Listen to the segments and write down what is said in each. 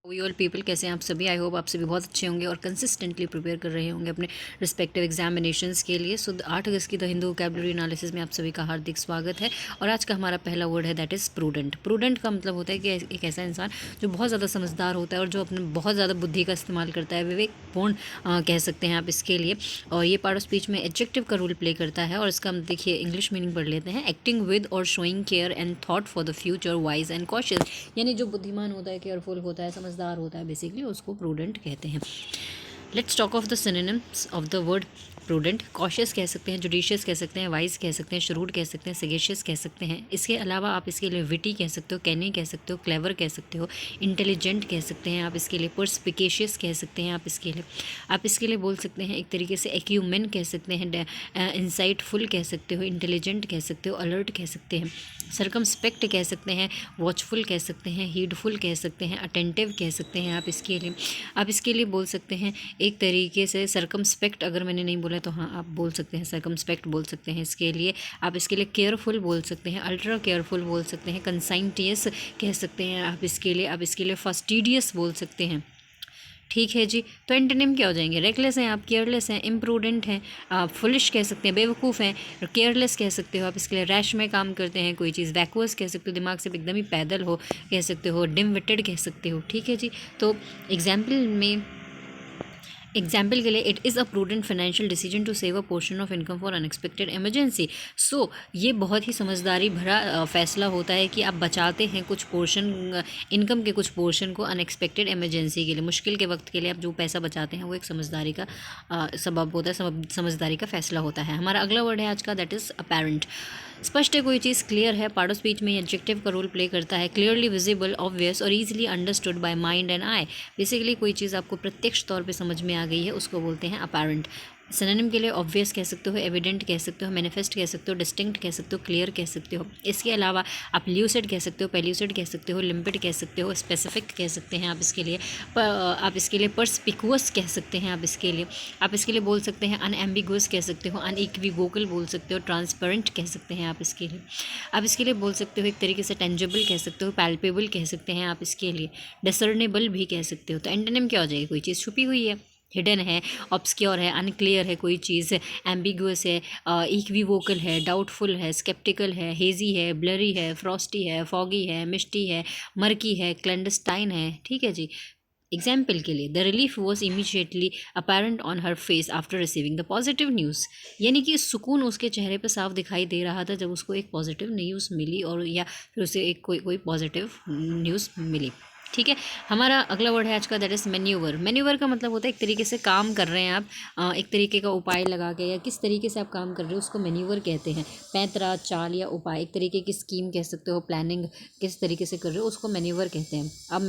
We all people, कैसे हैं आप सभी। आई होप आप सभी बहुत अच्छे होंगे और कंसिस्टेंटली प्रिपेयर कर रहे होंगे अपने रिस्पेक्टिव एग्जामिनेशंस के लिए। सो 8 अगस्त की द हिंदू वोकैबुलरी एनालिसिस में आप सभी का हार्दिक स्वागत है। और आज का हमारा पहला वर्ड है दैट इज़ प्रूडेंट। प्रूडेंट का मतलब होता है कि एक ऐसा इंसान जो बहुत ज़्यादा समझदार होता है और जो अपने बहुत ज़्यादा बुद्धि का इस्तेमाल करता है, विवेकपूर्ण कह सकते हैं आप इसके लिए। और ये पार्ट ऑफ स्पीच में एडजेक्टिव का रोल प्ले करता है। और इसका देखिए इंग्लिश मीनिंग पढ़ लेते हैं। एक्टिंग विद और showing care and thought for the future, wise and cautious. यानी जो बुद्धिमान होता है, केयरफुल होता है, समझदार होता है, बेसिकली उसको प्रूडेंट कहते हैं। Let's talk of the synonyms of the word prudent. Cautious कह सकते हैं, जुडिशियस कह सकते हैं, वाइज कह सकते हैं, श्रूड कह सकते हैं, सगेशियस कह सकते हैं। इसके अलावा आप इसके लिए विटी कह सकते हो, कैनी कह सकते हो, क्लेवर कह सकते हो, इंटेलिजेंट कह सकते हैं आप इसके लिए, पर्सपिकेशियस कह सकते हैं आप इसके लिए बोल सकते हैं एक तरीके से एक्यूमेन कह सकते हैं, इंसाइटफुल कह सकते हो, इंटेलिजेंट कह सकते हो, अलर्ट कह सकते हैं, सरकमस्पेक्ट कह सकते हैं, वॉचफुल कह सकते हैं, हीडफुल कह सकते हैं, अटेंटिव कह सकते हैं आप इसके लिए बोल सकते हैं एक तरीके से सरकमस्पेक्ट। अगर मैंने नहीं बोला तो हाँ आप बोल सकते हैं सरकमस्पेक्ट बोल सकते हैं इसके लिए। आप इसके लिए केयरफुल बोल सकते हैं, अल्ट्रा केयरफुल बोल सकते हैं, कंसाइंटियस कह सकते हैं आप इसके लिए फास्टिडियस बोल सकते हैं। ठीक है जी। तो एंटोनिम क्या हो जाएंगे? रेकलेस हैं आप, केयरलेस हैं, इम्प्रूडेंट हैं, आप फुलिश कह सकते हैं, बेवकूफ़ हैं, केयरलेस कह सकते हो आप इसके लिए, रैश में काम करते हैं कोई चीज़, वैक्वस कह सकते हो, दिमाग से एकदम ही पैदल हो कह सकते हो, डिम विटेड कह सकते हो। ठीक है जी। तो एग्जाम्पल के लिए, it is a prudent financial decision to save a portion of income for unexpected emergency. So ये बहुत ही समझदारी भरा फैसला होता है कि आप बचाते हैं कुछ पोर्शन, इनकम के कुछ पोर्शन को अनएक्सपेक्टेड इमरजेंसी के लिए, मुश्किल के वक्त के लिए आप जो पैसा बचाते हैं वो एक समझदारी का सबब होता है, समझदारी का फैसला होता है। हमारा अगला वर्ड है आज का दैट इज़ अपेरेंट। स्पष्ट है, कोई चीज़ क्लियर है। पार्ट ऑफ स्पीच में एडजेक्टिव का रोल प्ले करता है। क्लियरली विजिबल, ऑब्वियस और easily understood by mind and I. Basically कोई चीज़ आपको प्रत्यक्ष तौर पे समझ में आ गई है, उसको बोलते हैं अपैरेंट। सिनोनिम के लिए ऑब्वियस कह सकते हो, एविडेंट कह सकते हो, मैनिफेस्ट कह सकते हो, डिस्टिंक्ट कह सकते हो, क्लियर कह सकते हो। इसके अलावा आप ल्यूसिड कह सकते हो, पेल्यूसिड कह सकते हो, लिम्पिड कह सकते हो, स्पेसिफिक कह सकते हैं आप इसके लिए परस्पिकुअस कह सकते हैं आप इसके लिए बोल सकते हैं अनएम्बिगुअस कह सकते हो, अनइक्विवोकल बोल सकते हो, ट्रांसपेरेंट कह सकते हैं आप इसके लिए बोल सकते हो एक तरीके से टेंजिबल कह सकते हो, पैल्पेबल कह सकते हैं आप इसके लिए, डिसर्नेबल भी कह सकते हो। तो एंटोनिम क्या हो जाएगी? कोई चीज़ छुपी हुई है, हिडन है, ऑब्सक्योर है, अनक्लियर है, कोई चीज़ एम्बिगुअस है, इक्विवोकल है, डाउटफुल है, स्केप्टिकल है, हेजी है, ब्लरी है, फ्रॉस्टी है, फॉगी है, मिस्टी है, मर्की है, क्लैंडस्टाइन है। ठीक है जी। एग्जाम्पल के लिए, the relief was immediately apparent on her face after receiving the positive news. यानी कि सुकून उसके चेहरे पर साफ दिखाई दे रहा था जब उसको एक पॉजिटिव न्यूज़ मिली, और या फिर उसे एक कोई पॉजिटिव न्यूज़ मिली। ठीक है। हमारा अगला वर्ड है आज का दैट इज़ मैन्यूवर। मैन्यूवर का मतलब होता है एक तरीके से काम कर रहे हैं आप, एक तरीके का उपाय लगा के, या किस तरीके से आप काम कर रहे हो उसको मैन्यूवर कहते हैं। पैंतरा, चाल या उपाय, एक तरीके की स्कीम कह सकते हो, प्लानिंग किस तरीके से कर रहे हो उसको मैन्यूवर कहते हैं। अब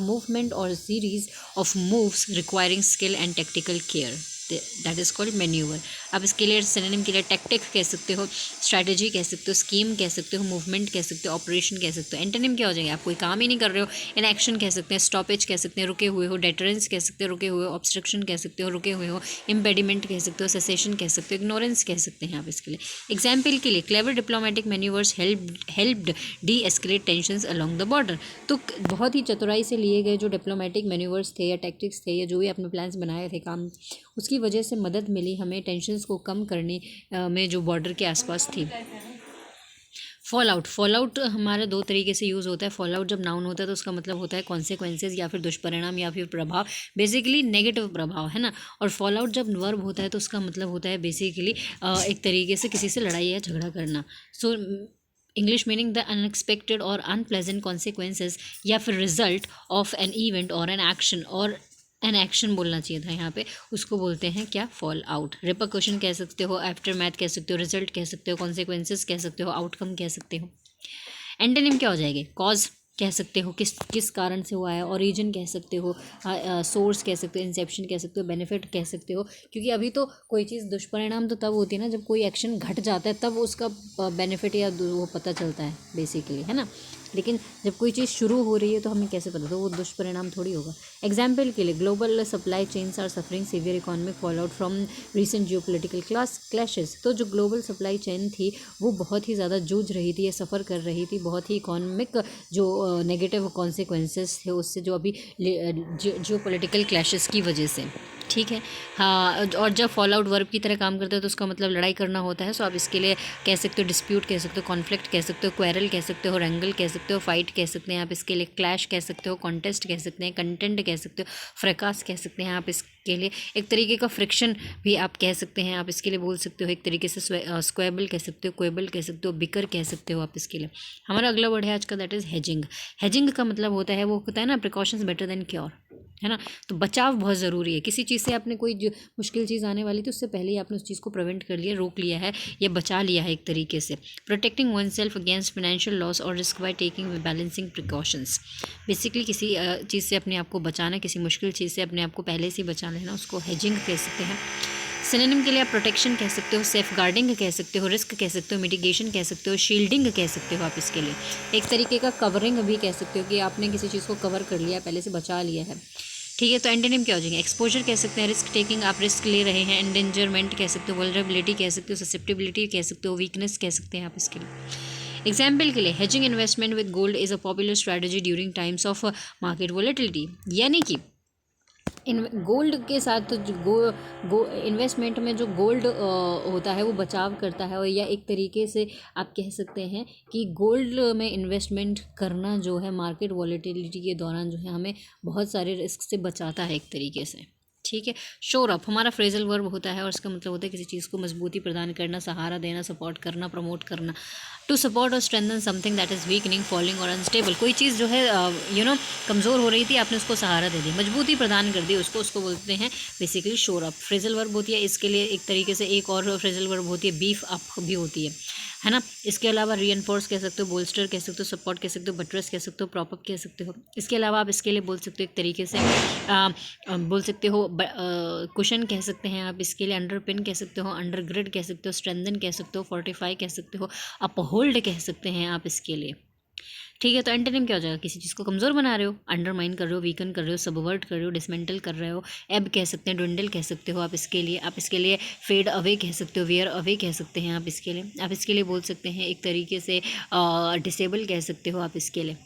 मूवमेंट और series of moves requiring skill and tactical care, that is called manoeuvre. अब इसके लिए सिनोनिम के लिए टैक्टिक कह सकते हो, स्ट्रैटेजी कह सकते हो, स्कीम कह सकते हो, मूवमेंट कह सकते हो, ऑपरेशन कह सकते हो। एंटोनिम क्या हो जाएंगे? आप कोई काम ही नहीं कर रहे हो, इनएक्शन कह सकते हैं, स्टॉपेज कह सकते हैं, रुके हुए हो, डेटरेंस कह सकते हो, रुके हुए हो, ऑब्स्ट्रक्शन कह सकते हो, रुके हुए हो, इम्पेडिमेंट कह सकते हो, सेसेशन कह सकते हो, इग्नोरेंस कह सकते हैं आप इसके लिए। एग्जाम्पल के लिए, clever diplomatic manoeuvres helped D escalate tensions along the border. तो बहुत ही चतुराई से लिए गए जो डिप्लोमेटिक मैन्यूवर्स थे या टैक्टिक्स थे या जो भी आपने प्लान्स बनाए थे काम, उसकी वजह से मदद मिली हमें टेंशन्स को कम करने में जो बॉर्डर के आसपास थी। फॉल आउट हमारा दो तरीके से यूज़ होता है। फॉल आउट जब नाउन होता है तो उसका मतलब होता है कॉन्सिक्वेंसेज या फिर दुष्परिणाम या फिर प्रभाव, बेसिकली नेगेटिव प्रभाव, है ना। और फॉल आउट जब वर्ब होता है तो उसका मतलब होता है बेसिकली एक तरीके से किसी से लड़ाई या झगड़ा करना। So English meaning the unexpected और अनप्लेजेंट कॉन्सिक्वेंसेज या फिर रिजल्ट ऑफ एन इवेंट और एन एक्शन बोलना चाहिए था यहाँ पे, उसको बोलते हैं क्या? Fall out. रिपरकशन कह सकते हो, आफ्टर मैथ कह सकते हो, रिजल्ट कह सकते हो, कॉन्सिक्वेंसेस कह सकते हो, आउटकम कह सकते हो। एंटोनिम क्या हो जाएंगे? कॉज कह सकते हो, किस कारण से हुआ है, ओरिजिन कह सकते हो, सोर्स कह सकते हो, इंसेप्शन कह सकते हो, बेनिफिट कह सकते हो। क्योंकि अभी तो कोई चीज़ दुष्परिणाम तो तब होती है ना जब कोई एक्शन घट जाता है, तब उसका बेनिफिट या वो पता चलता है बेसिकली, है ना। लेकिन जब कोई चीज़ शुरू हो रही है तो हमें कैसे पता, तो वो दुष्परिणाम थोड़ी होगा। एग्जाम्पल के लिए global supply chains are suffering severe economic fallout from recent geopolitical clashes. तो जो ग्लोबल सप्लाई चेन थी वो बहुत ही ज़्यादा जूझ रही थी या सफ़र कर रही थी, बहुत ही इकोनॉमिक जो नेगेटिव कॉन्सिक्वेंसेस थे उससे, जो अभी जियोपॉलिटिकल क्लैशेस की वजह से, ठीक है। हाँ, और जब फॉल आउट वर्ब की तरह काम करते हो तो उसका मतलब लड़ाई करना होता है। सो आप इसके लिए कह सकते हो डिस्प्यूट कह सकते हो, कॉन्फ्लिक्ट कह सकते हो, क्वेरल कह सकते हो, रैंगल कह सकते हो, फाइट कह सकते हैं आप इसके लिए, क्लैश कह सकते हो, कॉन्टेस्ट कह सकते हैं, कंटेंट कह सकते हो, फ्रैकास कह सकते हैं आप इसके लिए, एक तरीके का फ्रिक्शन भी आप कह सकते हैं आप इसके लिए बोल सकते हो, एक तरीके से स्क्वेबल कह सकते हो, क्वेबल कह सकते हो, बिकर कह सकते हो आप इसके लिए। हमारा अगला वर्ड है आज का, दैट इज़ हेजिंग। हेजिंग का मतलब होता है, वो होता है ना प्रिकॉशंस बेटर देन क्योर, है ना। तो बचाव बहुत ज़रूरी है। किसी चीज़ से आपने कोई जो मुश्किल चीज़ आने वाली थी उससे पहले ही आपने उस चीज़ को प्रिवेंट कर लिया, रोक लिया है या बचा लिया है एक तरीके से। Protecting one self against financial loss और risk by taking balancing precautions. Basically किसी चीज़ से अपने आप को बचाना, किसी मुश्किल चीज़ से अपने आप को पहले से ही बचा लेना, उसको हेजिंग कह सकते हैं। सिनोनिम के लिए आप प्रोटेक्शन कह सकते हो, सेफ गार्डिंग कह सकते हो, रिस्क कह सकते हो, मिटिगेशन कह सकते हो, शील्डिंग कह सकते हो आप इसके लिए। एक तरीके का कवरिंग भी कह सकते हो कि आपने किसी चीज़ को कवर कर लिया, पहले से बचा लिया है, ठीक है। तो एंटोनिम क्या हो जाएंगे, एक्सपोजर कह सकते हैं, रिस्क टेकिंग, आप रिस्क ले रहे हैं, एंडेंजरमेंट कह सकते हो, वल्नरेबिलिटी कह सकते हो, ससेप्टिबिलिटी कह सकते हो, वीकनेस कह सकते हैं आप इसके लिए। एग्जाम्पल के लिए hedging investment with gold is a popular strategy during times of market volatility. यानी कि इन गोल्ड के साथ जो इन्वेस्टमेंट में जो गोल्ड होता है वो बचाव करता है, और या एक तरीके से आप कह सकते हैं कि गोल्ड में इन्वेस्टमेंट करना जो है मार्केट वॉलेटिलिटी के दौरान जो है हमें बहुत सारे रिस्क से बचाता है एक तरीके से, ठीक है। शोर अप हमारा फ्रेजल वर्ब होता है और इसका मतलब होता है किसी चीज़ को मजबूती प्रदान करना, सहारा देना, सपोर्ट करना, प्रमोट करना। टू सपोर्ट और strengthen something that is weakening, falling और अनस्टेबल। कोई चीज़ जो है कमज़ोर हो रही थी, आपने उसको सहारा दे दिया, मजबूती प्रदान कर दी उसको बोलते हैं बेसिकली शोर अप। फ्रेजल वर्ब होती है इसके लिए एक तरीके से, एक और फ्रेजल वर्ब होती है बीफ अप भी होती है ना। इसके अलावा रीएनफोर्स कह सकते हो, बोल्स्टर कह सकते हो, सपोर्ट कह सकते हो, बटरेस कह सकते हो, प्रॉपअप कह सकते हो। इसके अलावा आप इसके लिए बोल सकते हो एक तरीके से बोल सकते हो कुशन कह सकते हैं आप इसके लिए, अंडरपिन कह सकते हो, अंडरग्रिड कह सकते हो, स्ट्रेंथन कह सकते हो, फोर्टिफाई कह सकते हो, अपहोल्ड कह सकते हैं आप इसके लिए, ठीक है। तो एंटोनिम क्या हो जाएगा, किसी चीज़ को कमज़ोर बना रहे हो, अंडरमाइन कर रहे हो, वीकन कर रहे हो, सबवर्ट कर रहे हो, डिसमेंटल कर रहे हो, एब कह सकते हैं, ड्विंडल कह सकते हो आप इसके लिए फेड अवे कह सकते हो, वेयर अवे कह सकते हैं आप इसके लिए। आप इसके लिए बोल सकते हैं एक तरीके से डिसेबल कह सकते हो आप इसके लिए,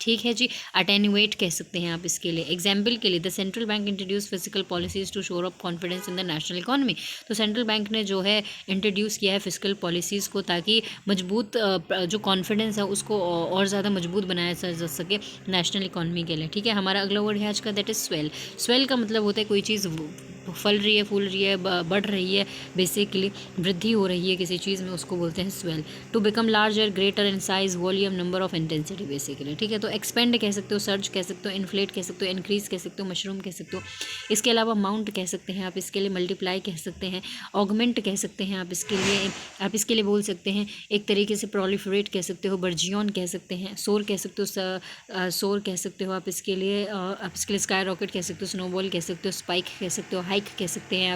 ठीक है जी। अटेन्यूएट कह सकते हैं आप इसके लिए। एग्जाम्पल के लिए the central bank introduce physical policies to shore up confidence in the national economy. तो सेंट्रल बैंक ने जो है इंट्रोड्यूस किया है फिजिकल पॉलिसीज़ को, ताकि मजबूत जो कॉन्फिडेंस है उसको और ज़्यादा मजबूत बनाया जा सके नेशनल इकॉनमी के लिए, ठीक है। हमारा अगला वर्ड है आज का, दैट इज़ स्वेल। स्वेल का मतलब होता है कोई चीज़ फल रही है, फूल रही है, बढ़ रही है, बेसिकली वृद्धि हो रही है किसी चीज़ में, उसको बोलते हैं swell. To become larger, greater in size, volume, number of intensity basically, ठीक है। तो एक्सपेंड कह सकते हो, सर्ज कह सकते हो, इन्फ्लेट कह सकते हो, इंक्रीज कह सकते हो, मशरूम कह सकते हो। इसके अलावा माउंट कह सकते हैं आप इसके लिए, मल्टीप्लाई कह सकते हैं, ऑगमेंट कह सकते हैं आप इसके लिए बोल सकते हैं एक तरीके से, प्रोलिफरेट कह सकते हो, बर्जियन कह सकते हैं, सोर कह सकते हो, सोर कह सकते हो आप इसके लिए स्काई रॉकेट कह सकते हो, स्नोबॉल कह सकते हो, स्पाइक कह सकते हो, हाइक कह सकते हैं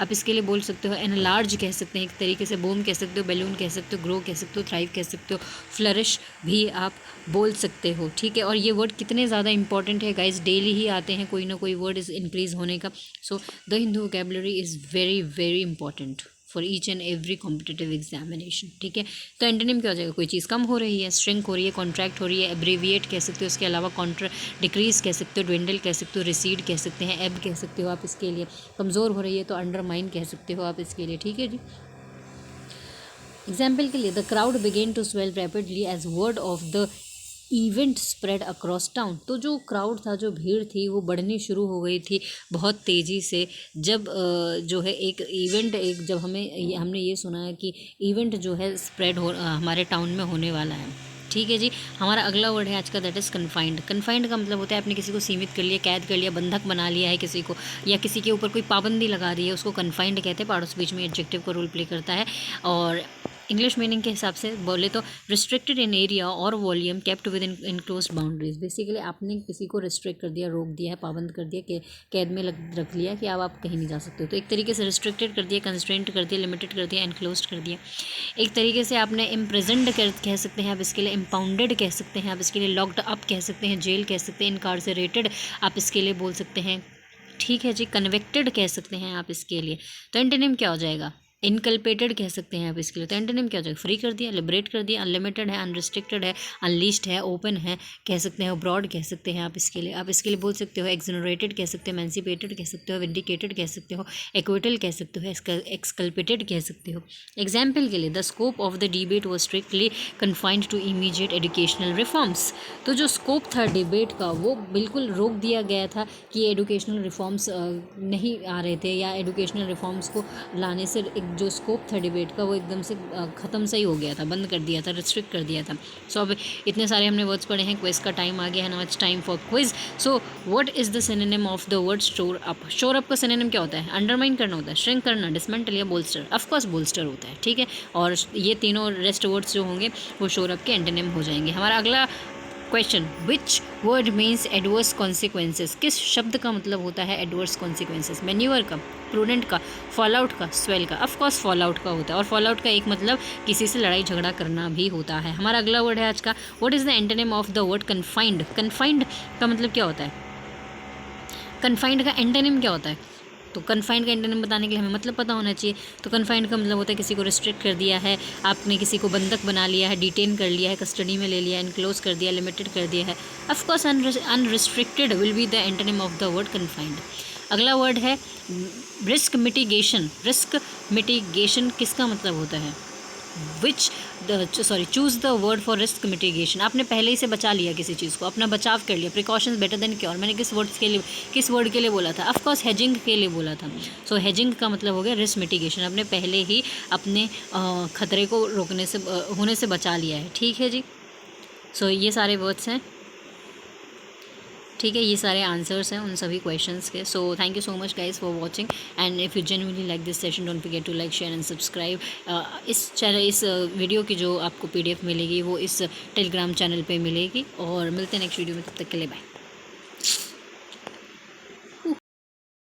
आप इसके लिए बोल सकते हो, एनलार्ज कह सकते हैं एक तरीके से, बूम कह सकते हो, बैलून कह सकते हो, ग्रो कह सकते हो, थ्राइव कह सकते हो, फ्लरिश भी आप बोल सकते हो, ठीक है। और ये वर्ड कितने ज़्यादा इंपॉर्टेंट है गाइज, डेली ही आते हैं कोई ना कोई वर्ड इज़ इंक्रीज होने का। So the Hindu vocabulary is very very important for each and every competitive examination, ठीक है। तो एंटोनिम क्या हो जाएगा, कोई चीज़ कम हो रही है, श्रिंक हो रही है, कॉन्ट्रैक्ट हो रही है, एब्रीविएट कह सकते हो, इसके अलावा डिक्रीज कह सकते हो, ड्विंडल कह सकते हो, रिसीड कह सकते हैं, एब कह सकते हो आप इसके लिए, कमज़ोर हो रही है तो अंडरमाइन कह सकते हो आप इसके लिए, ठीक है जी। एग्जाम्पल के लिए, the crowd began to swell rapidly as word of the event spread across town. तो जो क्राउड था, जो भीड़ थी, वो बढ़नी शुरू हो गई थी बहुत तेज़ी से, जब जो है जब हमने ये सुना है कि इवेंट जो है स्प्रेड हमारे टाउन में होने वाला है, ठीक है जी। हमारा अगला वर्ड है आज का, दैट इज़ कन्फाइंड। कन्फाइंड का मतलब होता है आपने किसी को सीमित कर लिया, कैद कर लिया, बंधक बना लिया है किसी को, या किसी के ऊपर कोई पाबंदी लगा दी है, उसको कन्फाइंड कहते हैं। पार्ट ऑफ स्पीच में एडजेक्टिव का रोल प्ले करता है। और इंग्लिश मीनिंग के हिसाब से बोले तो रिस्ट्रिक्टेड इन एरिया और volume kept with in enclose boundaries. Basically आपने किसी को रिस्ट्रिक्ट कर दिया, रोक दिया है, पाबंद कर दिया, कि कैद में रख लिया कि अब आप कहीं नहीं जा सकते हो। तो एक तरीके से रिस्ट्रिक्टेड कर दिया, कंस्ट्रेंट कर दिया, लिमिटेड कर दिया, एनक्लोज कर दिया। एक तरीके से आपने इम्प्रिजन्ड कह सकते हैं आप इसके लिए, इम्पाउंडेड कह सकते हैं आप इसके लिए, लॉक्ड अप कह सकते हैं, जेल कह सकते हैं, इनकार्सरेटेड आप इसके लिए बोल सकते हैं। ठीक है जी, कन्विक्टेड कह सकते हैं आप इसके लिए। तो एंटोनिम क्या हो जाएगा? इनकल्पेटेड कह सकते हैं आप इसके लिए। तो एंटोनिम क्या हो जाएगा? फ्री कर दिया, लिबरेट कर दिया, अनलिमिटेड है, अनरिस्ट्रिक्टेड है, अनलीस्ड है, ओपन है कह सकते हैं, ब्रॉड कह सकते हैं आप इसके लिए। आप इसके लिए बोल सकते हो एक्सोनरेटेड कह सकते हो, एमेंसिपेटेड कह सकते हो, विंडिकेटेड कह सकते हो, एक्विटल कह सकते हो, एक्सकल्पेटेड कह सकते हो। एग्जाम्पल के लिए the scope of the debate was strictly confined to immediate educational reforms. तो जो स्कोप था डिबेट का वो बिल्कुल रोक दिया गया था कि एजुकेशनल रिफॉर्म्स नहीं आ रहे थे, या एजुकेशनल रिफॉर्म्स को लाने से एक जो स्कोप था डिबेट का वो एकदम से ख़त्म सा ही हो गया था, बंद कर दिया था, रिस्ट्रिक्ट कर दिया था। सो अब इतने सारे हमने वर्ड्स पढ़े हैं, क्विज का टाइम आ गया है, now it's time for quiz. So what is the synonym of the word store up? Store up का सिनोनिम क्या होता है? अंडरमाइन करना होता है, श्रिंक करना, डिसमेंटल या बोल्स्टर। ऑफकोर्स बोल्स्टर होता है, ठीक है। और ये तीनों रेस्ट वर्ड्स जो होंगे वो स्टोर अप के एंटोनिम हो जाएंगे। हमारा अगला question, which word means adverse consequences? किस शब्द का मतलब होता है एडवर्स कॉन्सिक्वेंसेस? मैन्यूअर का, प्रूडेंट का, फॉल आउट का, स्वेल का? ऑफकोर्स फॉल आउट का होता है। और फॉल आउट का एक मतलब किसी से लड़ाई झगड़ा करना भी होता है। हमारा अगला वर्ड है आज का, what is the antonym of the word confined? Confined का मतलब क्या होता है? कन्फाइंड का एंटोनिम क्या होता है? तो कन्फाइंड का एंटोनिम बताने के लिए हमें मतलब पता होना चाहिए। तो कन्फाइंड का मतलब होता है किसी को रिस्ट्रिक्ट कर दिया है, आपने किसी को बंधक बना लिया है, डिटेन कर लिया है, कस्टडी में ले लिया, इनक्लोज कर दिया, लिमिटेड कर दिया है। Of course unrestricted will be the antonym of the word confined. अगला वर्ड है रिस्क मिटिगेशन। रिस्क मिटिगेशन किसका मतलब होता है? Choose the word for risk mitigation. आपने पहले ही से बचा लिया किसी चीज़ को, अपना बचाव कर लिया, प्रिकॉशंस बेटर देन क्योर। मैंने किस वर्ड के लिए बोला था? ऑफकोर्स हेजिंग के लिए बोला था। सो हेजिंग का मतलब हो गया रिस्क मिटिगेशन। आपने पहले ही अपने खतरे को रोकने से होने से बचा लिया है, ठीक है जी। सो ये सारे वर्ड्स हैं, ठीक है, ये सारे आंसर्स हैं उन सभी क्वेश्चंस के। So thank you so much guys for watching, and if you genuinely like this session don't forget to like, share and subscribe. इस वीडियो की जो आपको PDF मिलेगी वो इस टेलीग्राम चैनल पे मिलेगी। और मिलते हैं नेक्स्ट वीडियो में, तब तक के लिए बाय।